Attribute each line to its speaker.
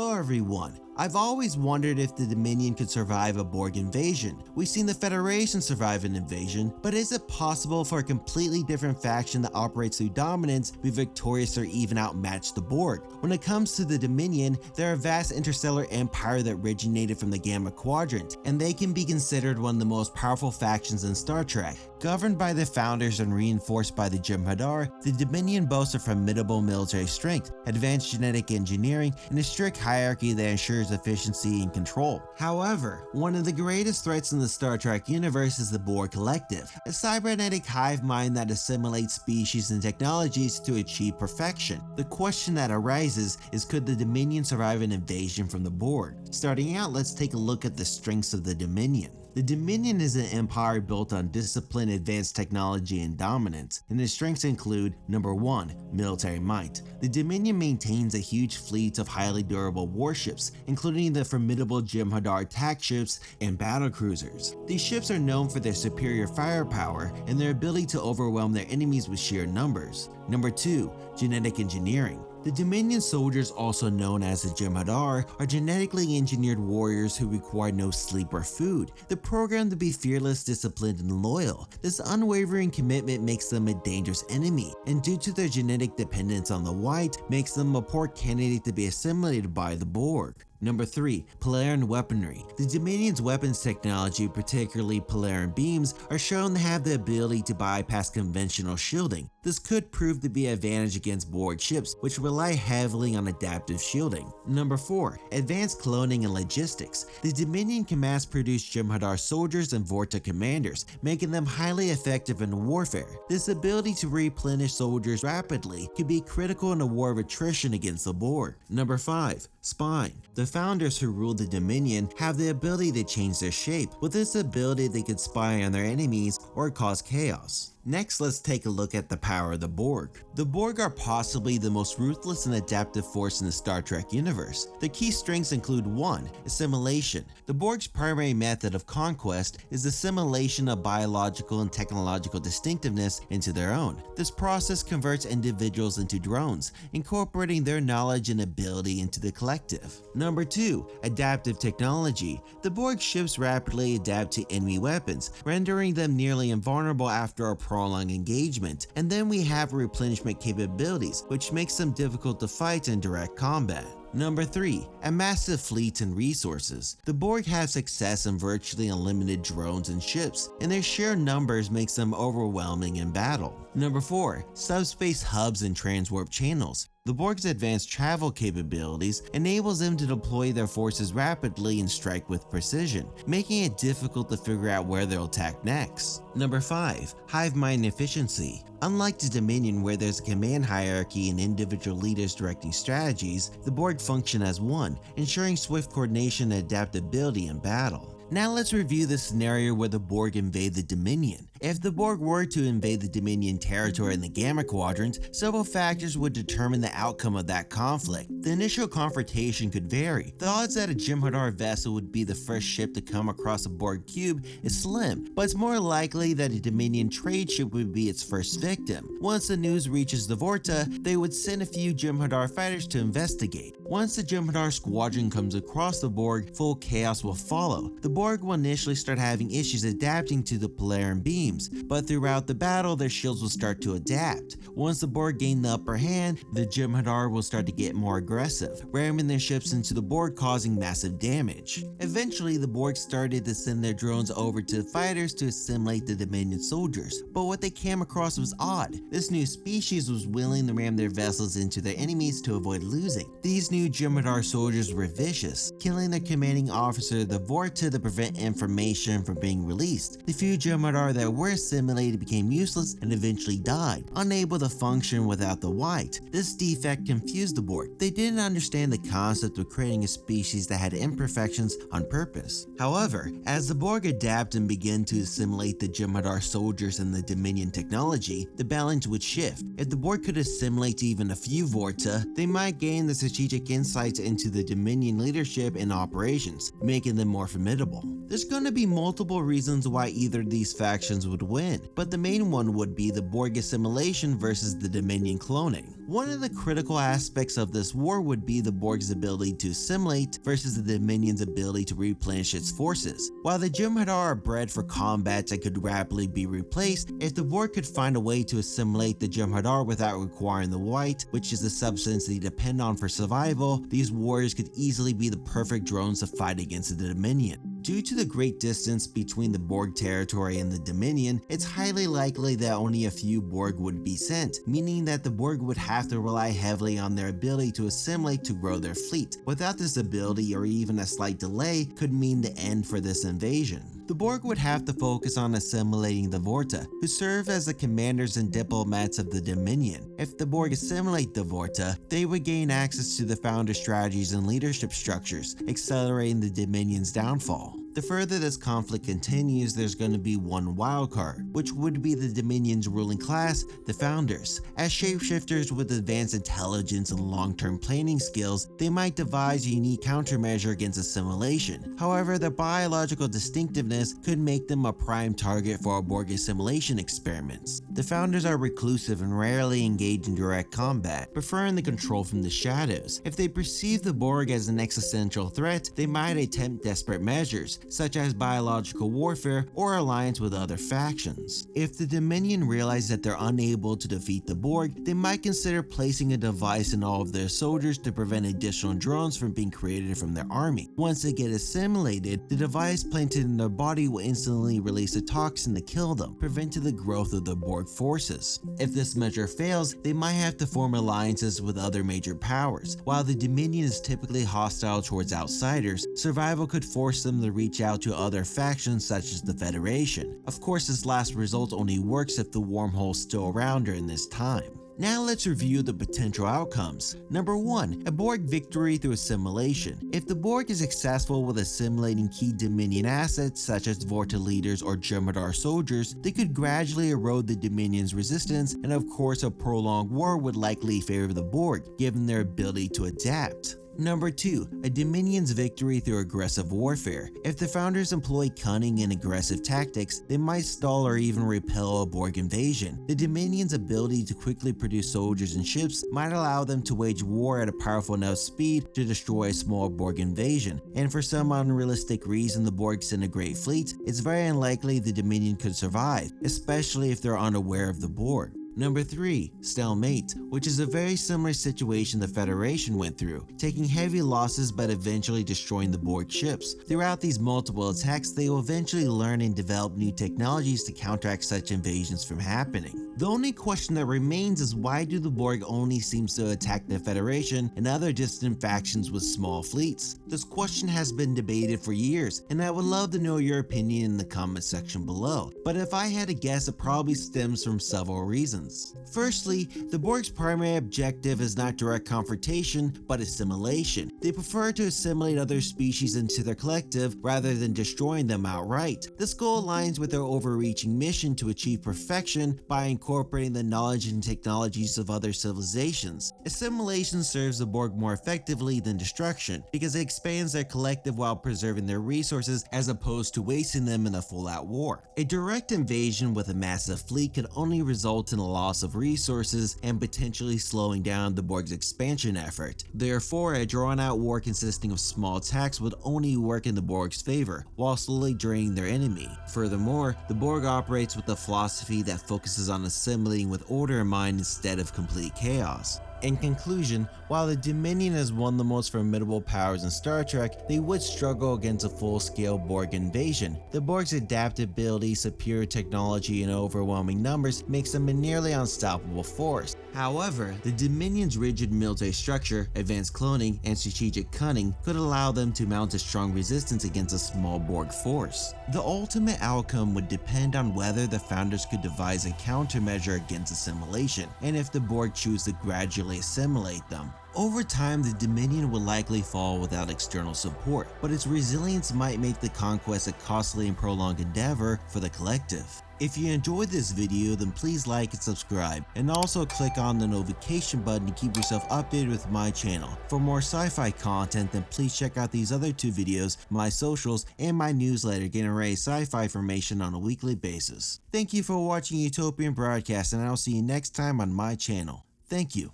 Speaker 1: Hello everyone. I've always wondered if the Dominion could survive a Borg invasion. We've seen the Federation survive an invasion, but is it possible for a completely different faction that operates through dominance be victorious or even outmatch the Borg? When it comes to the Dominion, they're a vast interstellar empire that originated from the Gamma Quadrant, and they can be considered one of the most powerful factions in Star Trek. Governed by the founders and reinforced by the jem'hadar, the Dominion boasts a formidable military strength, advanced genetic engineering, and a strict hierarchy that ensures efficiency and control. However, one of the greatest threats in the Star Trek universe is the Borg Collective, a cybernetic hive mind that assimilates species and technologies to achieve perfection. The question that arises is, could the Dominion survive an invasion from the Borg? Starting out, let's take a look at the strengths of the Dominion. The Dominion is an empire built on discipline, advanced technology, and dominance, and its strengths include: number 1, military might. The Dominion maintains a huge fleet of highly durable warships, including the formidable jem'hadar attack ships and battlecruisers. These ships are known for their superior firepower and their ability to overwhelm their enemies with sheer numbers. Number 2, genetic engineering. The Dominion soldiers, also known as the jem'hadar, are genetically engineered warriors who require no sleep or food. They're programmed to be fearless, disciplined, and loyal. This unwavering commitment makes them a dangerous enemy, and due to their genetic dependence on the white, makes them a poor candidate to be assimilated by the Borg. Number 3, Polaran weaponry. The Dominion's weapons technology, particularly Polaran beams, are shown to have the ability to bypass conventional shielding. This could prove to be an advantage against Borg ships, which rely heavily on adaptive shielding. Number 4, advanced cloning and logistics. The Dominion can mass produce jem'hadar soldiers and Vorta commanders, making them highly effective in warfare. This ability to replenish soldiers rapidly could be critical in a war of attrition against the Borg. Number 5, spying. The founders who ruled the Dominion have the ability to change their shape. With this ability, they could spy on their enemies or cause chaos. Next, let's take a look at the power of the Borg. The Borg are possibly the most ruthless and adaptive force in the Star Trek universe. Their key strengths include: 1, assimilation. The Borg's primary method of conquest is assimilation of biological and technological distinctiveness into their own. This process converts individuals into drones, incorporating their knowledge and ability into the collective. Number 2, adaptive technology. The Borg ships rapidly adapt to enemy weapons, rendering them nearly invulnerable after a prolonged engagement. And then we have replenishment capabilities, which makes them difficult to fight in direct combat. Number 3, a massive fleet and resources. The Borg have success in virtually unlimited drones and ships, and their sheer numbers makes them overwhelming in battle. Number 4, subspace hubs and transwarp channels. The Borg's advanced travel capabilities enables them to deploy their forces rapidly and strike with precision, making it difficult to figure out where they'll attack next. Number 5, hive mind efficiency. Unlike the Dominion, where there's a command hierarchy and individual leaders directing strategies, the Borg function as one, ensuring swift coordination and adaptability in battle. Now let's review the scenario where the Borg invade the Dominion. If the Borg were to invade the Dominion territory in the Gamma Quadrant, several factors would determine the outcome of that conflict. The initial confrontation could vary. The odds that a jem'hadar vessel would be the first ship to come across a Borg cube is slim, but it's more likely that a Dominion trade ship would be its first victim. Once the news reaches the Vorta, they would send a few jem'hadar fighters to investigate. Once the jem'hadar squadron comes across the Borg, full chaos will follow. The Borg will initially start having issues adapting to the Polaran beams, but throughout the battle their shields will start to adapt. Once the Borg gain the upper hand, the jem'hadar will start to get more aggressive, ramming their ships into the Borg, causing massive damage. Eventually the Borg started to send their drones over to fighters to assimilate the Dominion soldiers, but what they came across was odd. This new species was willing to ram their vessels into their enemies to avoid losing. These new jem'hadar soldiers were vicious, killing their commanding officer, the Vorta, to prevent information from being released. The few jem'hadar that were assimilated became useless and eventually died, unable to function without the white. This defect confused the Borg. They didn't understand the concept of creating a species that had imperfections on purpose. However, as the Borg adapt and begin to assimilate the jem'hadar soldiers and the Dominion technology, the balance would shift. If the Borg could assimilate even a few Vorta, they might gain the strategic insights into the Dominion leadership and operations, making them more formidable. There's going to be multiple reasons why either of these factions would win, but the main one would be the Borg assimilation versus the Dominion cloning. One of the critical aspects of this war would be the Borg's ability to assimilate versus the Dominion's ability to replenish its forces. While the jem'hadar are bred for combat that could rapidly be replaced, if the Borg could find a way to assimilate the jem'hadar without requiring the white, which is the substance they depend on for survival, these warriors could easily be the perfect drones to fight against the Dominion. Due to the great distance between the Borg territory and the Dominion, it's highly likely that only a few Borg would be sent, meaning that the Borg would have to rely heavily on their ability to assimilate to grow their fleet. Without this ability, or even a slight delay, could mean the end for this invasion. The Borg would have to focus on assimilating the Vorta, who serve as the commanders and diplomats of the Dominion. If the Borg assimilate the Vorta, they would gain access to the Founder's strategies and leadership structures, accelerating the Dominion's downfall. The further this conflict continues, there's going to be one wildcard, which would be the Dominion's ruling class, the Founders. As shapeshifters with advanced intelligence and long-term planning skills, they might devise a unique countermeasure against assimilation. However, their biological distinctiveness could make them a prime target for Borg assimilation experiments. The Founders are reclusive and rarely engage in direct combat, preferring the control from the shadows. If they perceive the Borg as an existential threat, they might attempt desperate measures, such as biological warfare or alliance with other factions. If the Dominion realize that they're unable to defeat the Borg, they might consider placing a device in all of their soldiers to prevent additional drones from being created from their army. Once they get assimilated, the device planted in their body will instantly release a toxin to kill them, preventing the growth of the Borg forces. If this measure fails, they might have to form alliances with other major powers. While the Dominion is typically hostile towards outsiders, survival could force them to reach out to other factions such as the Federation. Of course, this last result only works if the wormhole is still around during this time. Now let's review the potential outcomes. Number 1. A Borg victory through assimilation. If the Borg is successful with assimilating key Dominion assets such as Vorta leaders or jem'hadar soldiers, they could gradually erode the Dominion's resistance, and of course a prolonged war would likely favor the Borg, given their ability to adapt. Number 2. A Dominion's victory through aggressive warfare. If the Founders employ cunning and aggressive tactics, they might stall or even repel a Borg invasion. The Dominion's ability to quickly produce soldiers and ships might allow them to wage war at a powerful enough speed to destroy a small Borg invasion, and for some unrealistic reason the Borg send a great fleet, it's very unlikely the Dominion could survive, especially if they're unaware of the Borg. Number 3. Stalemate, which is a very similar situation the Federation went through, taking heavy losses but eventually destroying the Borg ships. Throughout these multiple attacks, they will eventually learn and develop new technologies to counteract such invasions from happening. The only question that remains is why do the Borg only seem to attack the Federation and other distant factions with small fleets? This question has been debated for years, and I would love to know your opinion in the comment section below, but if I had to guess, it probably stems from several reasons. Firstly, the Borg's primary objective is not direct confrontation, but assimilation. They prefer to assimilate other species into their collective rather than destroying them outright. This goal aligns with their overreaching mission to achieve perfection by incorporating the knowledge and technologies of other civilizations. Assimilation serves the Borg more effectively than destruction, because it expands their collective while preserving their resources as opposed to wasting them in a full-out war. A direct invasion with a massive fleet could only result in a loss of resources and potentially slowing down the Borg's expansion effort. Therefore, a drawn-out war consisting of small attacks would only work in the Borg's favor, while slowly draining their enemy. Furthermore, the Borg operates with a philosophy that focuses on assimilating with order in mind instead of complete chaos. In conclusion, while the Dominion is one of the most formidable powers in Star Trek, they would struggle against a full-scale Borg invasion. The Borg's adaptability, superior technology, and overwhelming numbers makes them a nearly unstoppable force. However, the Dominion's rigid military structure, advanced cloning, and strategic cunning could allow them to mount a strong resistance against a small Borg force. The ultimate outcome would depend on whether the Founders could devise a countermeasure against assimilation, and if the Borg choose to gradually entirely assimilate them. Over time, the Dominion would likely fall without external support, but its resilience might make the conquest a costly and prolonged endeavor for the collective. If you enjoyed this video, then please like and subscribe, and also click on the notification button to keep yourself updated with my channel. For more sci-fi content, then please check out these other 2 videos, my socials, and my newsletter getting ready sci-fi information on a weekly basis. Thank you for watching Utopian Broadcast, and I'll see you next time on my channel. Thank you.